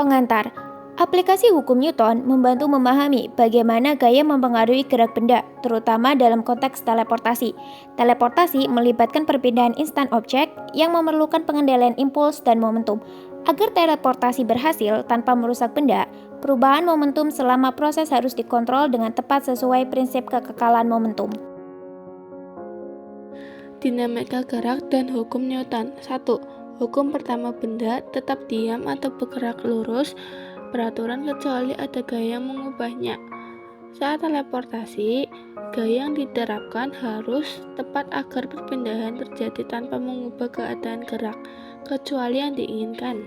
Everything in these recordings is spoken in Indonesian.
Pengantar. Aplikasi hukum Newton membantu memahami bagaimana gaya mempengaruhi gerak benda, terutama dalam konteks teleportasi. Teleportasi melibatkan perpindahan instan objek yang memerlukan pengendalian impuls dan momentum. Agar teleportasi berhasil tanpa merusak benda, perubahan momentum selama proses harus dikontrol dengan tepat sesuai prinsip kekekalan momentum. Dinamika gerak dan hukum Newton. 1. Hukum pertama, benda tetap diam atau bergerak lurus peraturan kecuali ada gaya yang mengubahnya. Saat teleportasi, gaya yang diterapkan harus tepat agar perpindahan terjadi tanpa mengubah keadaan gerak, kecuali yang diinginkan.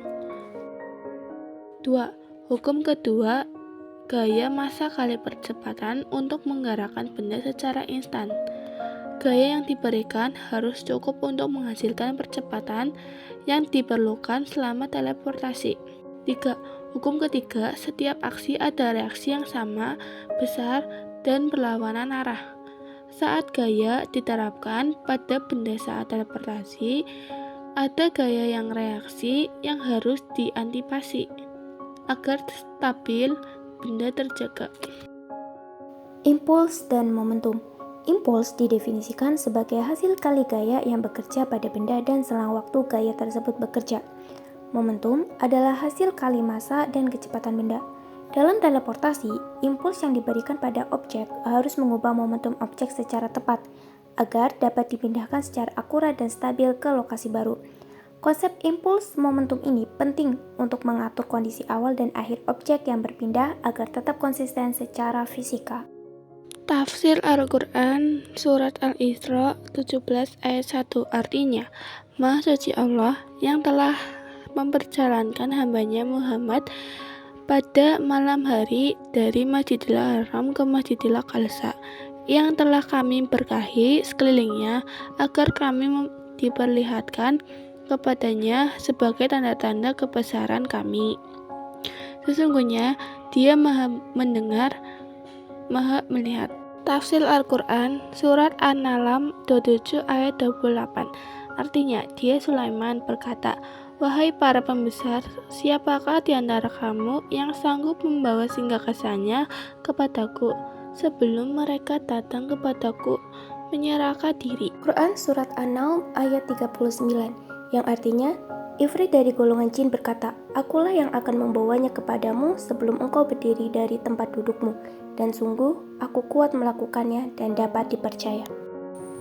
2. Hukum kedua, gaya massa kali percepatan untuk menggerakkan benda secara instan. Gaya yang diberikan harus cukup untuk menghasilkan percepatan yang diperlukan selama teleportasi. 3. Hukum ketiga, setiap aksi ada reaksi yang sama, besar, dan berlawanan arah. Saat gaya diterapkan pada benda saat teleportasi, ada gaya yang reaksi yang harus diantisipasi agar stabil benda terjaga. Impuls dan momentum. Impuls didefinisikan sebagai hasil kali gaya yang bekerja pada benda dan selang waktu gaya tersebut bekerja. Momentum adalah hasil kali massa dan kecepatan benda. Dalam teleportasi, impuls yang diberikan pada objek harus mengubah momentum objek secara tepat agar dapat dipindahkan secara akurat dan stabil ke lokasi baru. Konsep impuls momentum ini penting untuk mengatur kondisi awal dan akhir objek yang berpindah agar tetap konsisten secara fisika. Tafsir Al-Quran Surat Al-Isra 17 ayat 1 artinya, Maha Suci Allah yang telah memperjalankan hambanya Muhammad pada malam hari dari Masjidil Haram ke Masjidil Aqsa yang telah kami berkahi sekelilingnya agar kami diperlihatkan kepadanya sebagai tanda-tanda kebesaran kami. Sesungguhnya Dia Maha mendengar, Maha melihat. Tafsir Al-Quran Surat An-Nalam 27 ayat 28 artinya, Dia Sulaiman berkata, Wahai para pembesar, siapakah di antara kamu yang sanggup membawa singgahkasanya kepadaku sebelum mereka datang kepadaku menyerahkan diri? Quran Surat An-Naum ayat 39 yang artinya, Ifrit dari golongan jin berkata, Akulah yang akan membawanya kepadamu sebelum engkau berdiri dari tempat dudukmu, dan sungguh aku kuat melakukannya dan dapat dipercaya.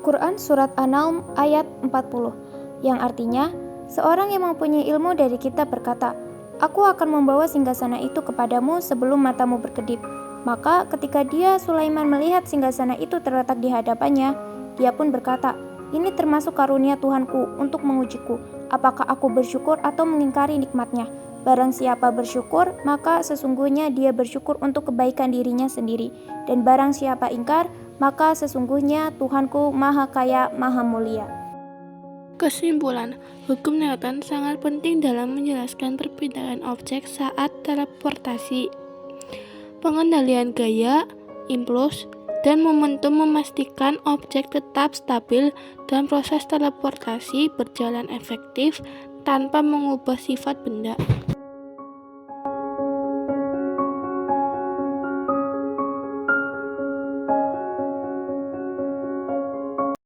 Quran Surat An-Naum ayat 40 yang artinya, seorang yang mempunyai ilmu dari kita berkata, Aku akan membawa singgasana itu kepadamu sebelum matamu berkedip. Maka ketika dia Sulaiman melihat singgasana itu terletak di hadapannya, dia pun berkata, Ini termasuk karunia Tuhanku untuk mengujiku, apakah aku bersyukur atau mengingkari nikmatnya. Barang siapa bersyukur, maka sesungguhnya dia bersyukur untuk kebaikan dirinya sendiri. Dan barang siapa ingkar, maka sesungguhnya Tuhanku Maha Kaya, Maha Mulia. Kesimpulan, hukum Newton sangat penting dalam menjelaskan perpindahan objek saat teleportasi. Pengendalian gaya, impuls, dan momentum memastikan objek tetap stabil dan proses teleportasi berjalan efektif tanpa mengubah sifat benda.